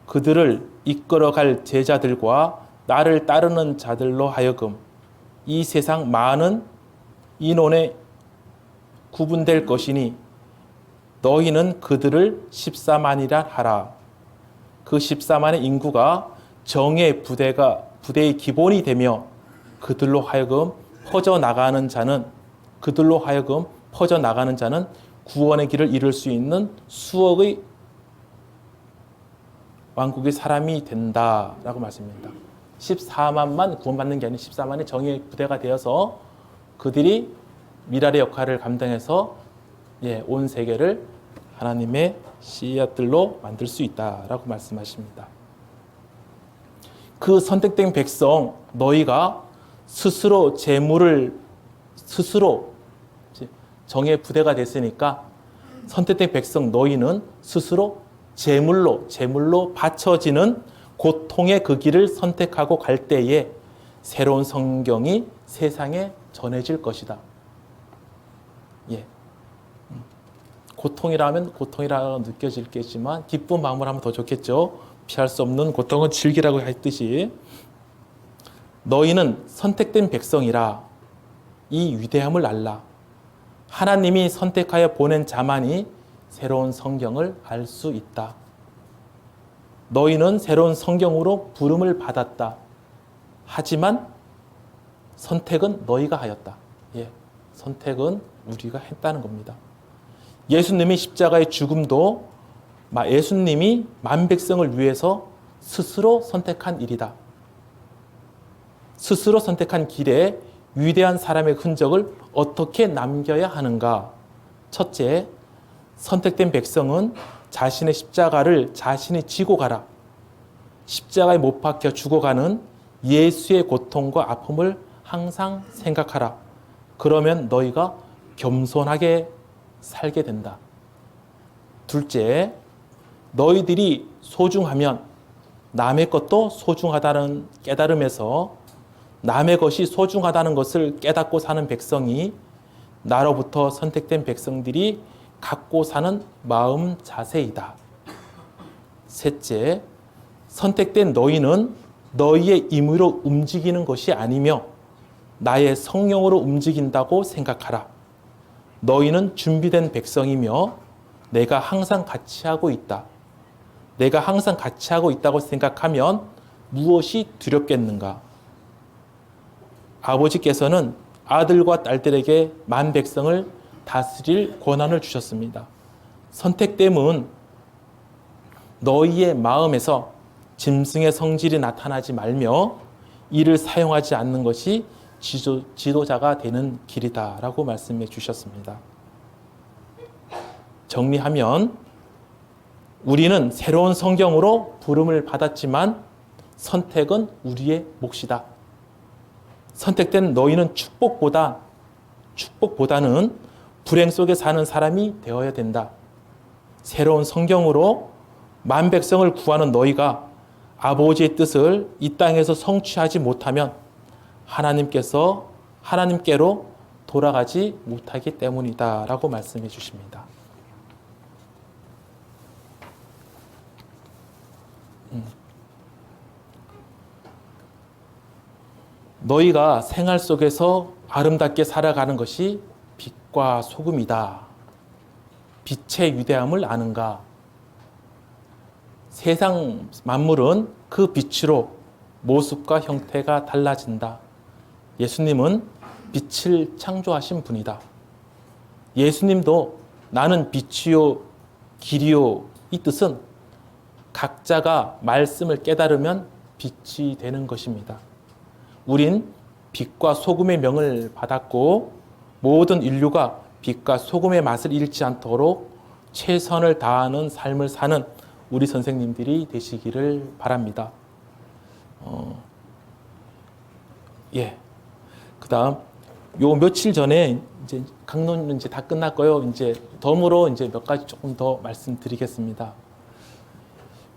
그들을 이끌어갈 제자들과 나를 따르는 자들로 하여금 이 세상 많은 인원에 구분될 것이니 너희는 그들을 14만이라 하라. 그 14만의 인구가 정의 부대의 기본이 되며 그들로 하여금 퍼져나가는 자는 구원의 길을 이룰 수 있는 수억의 왕국의 사람이 된다라고 말씀합니다. 14만만 구원받는 게 아니라 14만의 정의 부대가 되어서 그들이 미랄의 역할을 감당해서 온 세계를 하나님의 씨앗들로 만들 수 있다라고 말씀하십니다. 그 선택된 백성 너희가 스스로 정의 부대가 됐으니까 선택된 백성 너희는 스스로 제물로 바쳐지는 고통의 그 길을 선택하고 갈 때에 새로운 성경이 세상에 전해질 것이다. 고통이라면 고통이라고 느껴질겠지만 기쁜 마음으로 하면 더 좋겠죠. 피할 수 없는 고통은 즐기라고 했듯이 너희는 선택된 백성이라 이 위대함을 알라. 하나님이 선택하여 보낸 자만이 새로운 성경을 알 수 있다. 너희는 새로운 성경으로 부름을 받았다. 하지만 선택은 너희가 하였다. 선택은 우리가 했다는 겁니다. 예수님이 십자가의 죽음도 예수님이 만백성을 위해서 스스로 선택한 일이다. 스스로 선택한 길에 위대한 사람의 흔적을 어떻게 남겨야 하는가? 첫째, 선택된 백성은 자신의 십자가를 자신이 지고 가라. 십자가에 못 박혀 죽어가는 예수의 고통과 아픔을 항상 생각하라. 그러면 너희가 겸손하게 살게 된다. 둘째, 너희들이 소중하면 남의 것도 소중하다는 깨달음에서 남의 것이 소중하다는 것을 깨닫고 사는 백성이 나로부터 선택된 백성들이 갖고 사는 마음 자세이다. 셋째, 선택된 너희는 너희의 임의로 움직이는 것이 아니며 나의 성령으로 움직인다고 생각하라. 너희는 준비된 백성이며 내가 항상 같이 하고 있다. 내가 항상 같이 하고 있다고 생각하면 무엇이 두렵겠는가? 아버지께서는 아들과 딸들에게 만 백성을 다스릴 권한을 주셨습니다. 선택됨은 너희의 마음에서 짐승의 성질이 나타나지 말며 이를 사용하지 않는 것이 지도자가 되는 길이다라고 말씀해 주셨습니다. 정리하면 우리는 새로운 성경으로 부름을 받았지만 선택은 우리의 몫이다. 선택된 너희는 축복보다는 불행 속에 사는 사람이 되어야 된다. 새로운 성경으로 만 백성을 구하는 너희가 아버지의 뜻을 이 땅에서 성취하지 못하면 하나님께로 돌아가지 못하기 때문이다 라고 말씀해 주십니다. 너희가 생활 속에서 아름답게 살아가는 것이 빛과 소금이다. 빛의 위대함을 아는가? 세상 만물은 그 빛으로 모습과 형태가 달라진다. 예수님은 빛을 창조하신 분이다. 예수님도 나는 빛이요 길이요 이 뜻은 각자가 말씀을 깨달으면 빛이 되는 것입니다. 우린 빛과 소금의 명을 받았고 모든 인류가 빛과 소금의 맛을 잃지 않도록 최선을 다하는 삶을 사는 우리 선생님들이 되시기를 바랍니다. 그다음 요 며칠 전에 이제 강론은 이제 다 끝났고요. 이제 덤으로 이제 몇 가지 조금 더 말씀드리겠습니다.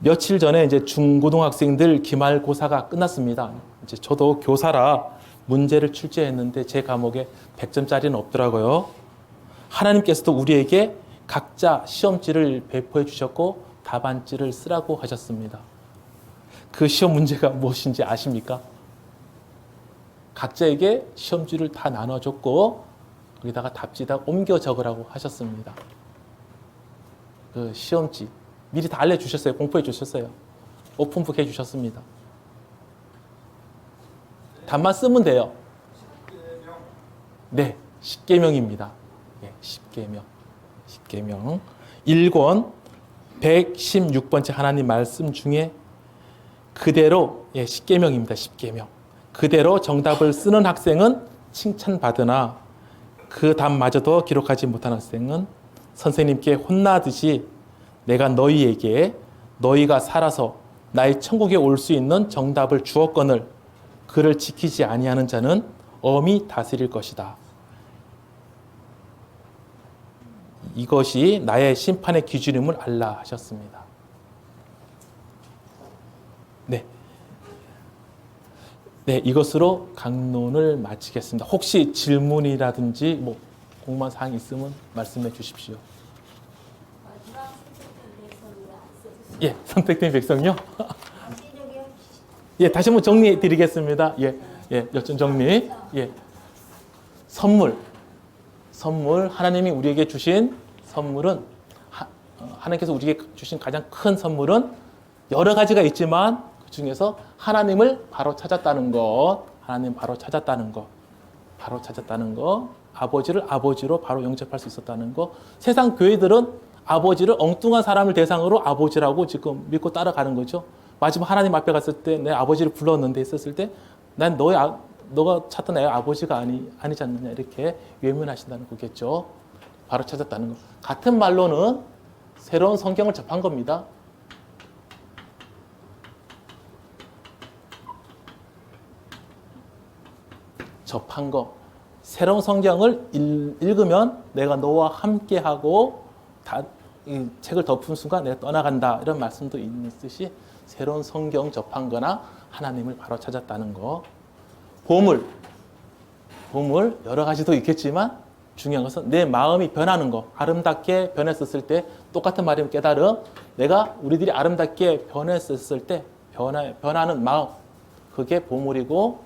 며칠 전에 이제 중고등학생들 기말고사가 끝났습니다. 이제 저도 교사라 문제를 출제했는데 제 과목에 100점짜리는 없더라고요. 하나님께서도 우리에게 각자 시험지를 배포해 주셨고 답안지를 쓰라고 하셨습니다. 그 시험 문제가 무엇인지 아십니까? 각자에게 시험지를 다 나눠줬고 거기다가 답지다 옮겨 적으라고 하셨습니다. 그 시험지 미리 다 알려주셨어요. 공포해 주셨어요. 오픈북 해주셨습니다. 답만 쓰면 돼요. 네, 10계명입니다. 네, 10계명. 10계명. 1권 116번째 하나님 말씀 중에 그대로 10계명입니다. 10계명. 그대로 정답을 쓰는 학생은 칭찬받으나 그 답마저도 기록하지 못한 학생은 선생님께 혼나듯이 내가 너희에게 너희가 살아서 나의 천국에 올 수 있는 정답을 주었거늘 그를 지키지 아니하는 자는 엄히 다스릴 것이다. 이것이 나의 심판의 기준임을 알라 하셨습니다. 네, 이것으로 강론을 마치겠습니다. 혹시 질문이라든지 뭐 궁금한 사항 있으면 말씀해 주십시오. 예, 선택된 백성요? 예, 다시 한번 정리해 드리겠습니다. 여쭤 정리. 선물, 하나님이 우리에게 주신 선물은, 하나님께서 우리에게 주신 가장 큰 선물은 여러 가지가 있지만 그 중에서 하나님을 바로 찾았다는 것, 아버지를 아버지로 바로 영접할 수 있었다는 것. 세상 교회들은 아버지를 엉뚱한 사람을 대상으로 아버지라고 지금 믿고 따라가는 거죠. 마지막 하나님 앞에 갔을 때 내 아버지를 불렀는데 했었을 때 난 너가 찾던 내 아버지가 아니지 않느냐 이렇게 외면하신다는 거겠죠. 바로 찾았다는 것. 같은 말로는 새로운 성경을 접한 겁니다. 접한 거. 새로운 성경을 읽으면 내가 너와 함께하고 이 책을 덮은 순간 내가 떠나간다. 이런 말씀도 있는 듯이 새로운 성경 접한 거나 하나님을 바로 찾았다는 거. 보물 여러 가지도 있겠지만 중요한 것은 내 마음이 변하는 거. 아름답게 변했었을 때 똑같은 말이면 깨달음. 내가 우리들이 아름답게 변했었을 때 변하는 마음. 그게 보물이고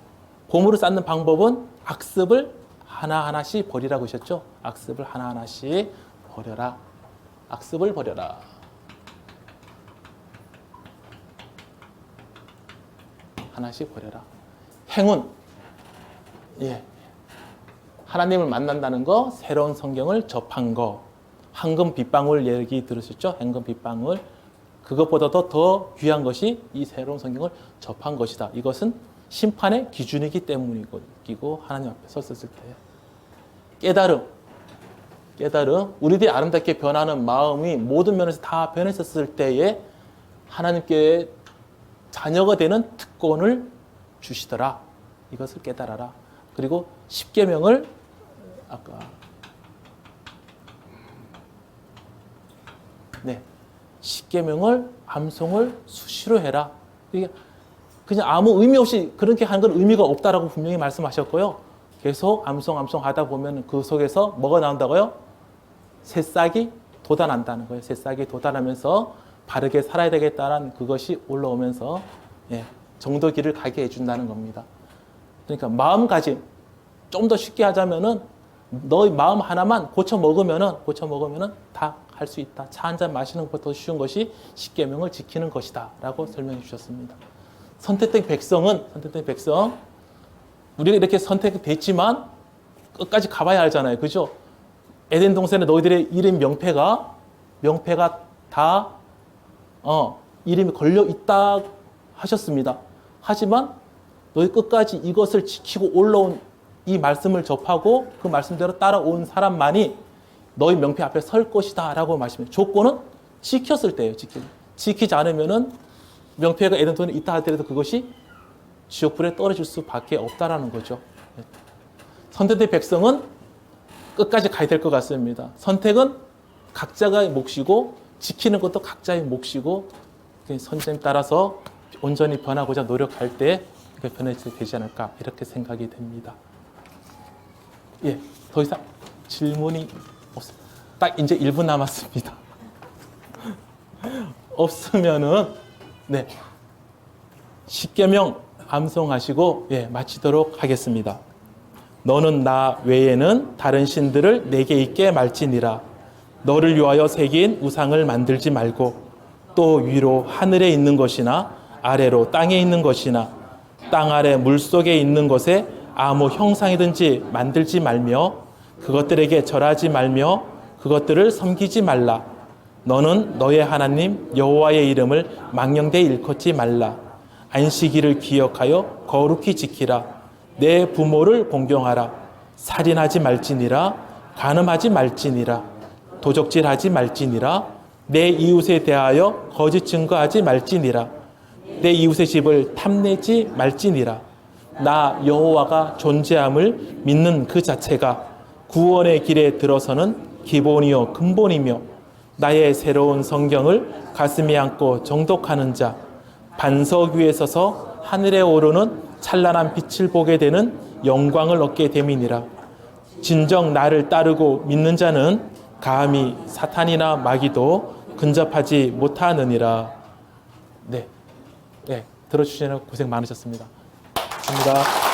보물을 쌓는 방법은 악습을 하나하나씩 버리라고 하셨죠. 악습을 하나하나씩 버려라. 악습을 버려라. 하나씩 버려라. 행운. 하나님을 만난다는 거, 새로운 성경을 접한 거. 황금 빗방울 얘기 들으셨죠? 황금 빗방울. 그것보다도 더 귀한 것이 이 새로운 성경을 접한 것이다. 이것은 심판의 기준이기 때문이고 하나님 앞에 섰을 때 깨달음. 우리들이 아름답게 변하는 마음이 모든 면에서 다 변했었을 때에 하나님께 자녀가 되는 특권을 주시더라. 이것을 깨달아라. 그리고 십계명을 아까 십계명을 암송을 수시로 해라. 이게 그냥 아무 의미 없이 그렇게 하는 건 의미가 없다라고 분명히 말씀하셨고요. 계속 암송 하다 보면 그 속에서 뭐가 나온다고요? 새싹이 돋아난다는 거예요. 새싹이 돋아나면서 바르게 살아야 되겠다는 그것이 올라오면서 정도 길을 가게 해준다는 겁니다. 그러니까 마음가짐 좀 더 쉽게 하자면은 너의 마음 하나만 고쳐 먹으면은 다 할 수 있다. 차 한 잔 마시는 것보다 쉬운 것이 십계명을 지키는 것이다라고 설명해 주셨습니다. 선택된 백성 우리가 이렇게 선택됐지만 끝까지 가봐야 알잖아요. 그죠? 에덴 동산에 너희들의 이름 명패가 다 이름이 걸려 있다 하셨습니다. 하지만 너희 끝까지 이것을 지키고 올라온 이 말씀을 접하고 그 말씀대로 따라온 사람만이 너희 명패 앞에 설 것이다 라고 말씀해요. 조건은 지켰을 때예요. 지키지 않으면은 명패가 에덴동산에 있다 하더라도 그것이 지옥불에 떨어질 수밖에 없다라는 거죠. 선택된 백성은 끝까지 가야 될 것 같습니다. 선택은 각자의 몫이고 지키는 것도 각자의 몫이고 선생님 따라서 온전히 변하고자 노력할 때 변해지게 되지 않을까 이렇게 생각이 됩니다. 예, 더 이상 질문이 없습니다. 딱 이제 1분 남았습니다. 없으면은 네, 십계명 암송하시고 예, 마치도록 하겠습니다. 너는 나 외에는 다른 신들을 내게 있게 말지니라. 너를 위하여 새긴 우상을 만들지 말고 또 위로 하늘에 있는 것이나 아래로 땅에 있는 것이나 땅 아래 물속에 있는 것에 아무 형상이든지 만들지 말며 그것들에게 절하지 말며 그것들을 섬기지 말라. 너는 너의 하나님 여호와의 이름을 망령되이 일컫지 말라. 안식일을 기억하여 거룩히 지키라. 내 부모를 공경하라. 살인하지 말지니라. 간음하지 말지니라. 도적질하지 말지니라. 내 이웃에 대하여 거짓 증거하지 말지니라. 내 이웃의 집을 탐내지 말지니라. 나 여호와가 존재함을 믿는 그 자체가 구원의 길에 들어서는 기본이요 근본이며 나의 새로운 성경을 가슴에 안고 정독하는 자, 반석 위에 서서 하늘에 오르는 찬란한 빛을 보게 되는 영광을 얻게 됨이니라. 진정 나를 따르고 믿는 자는 감히 사탄이나 마귀도 근접하지 못하느니라. 네, 들어주시는 고생 많으셨습니다. 감사합니다.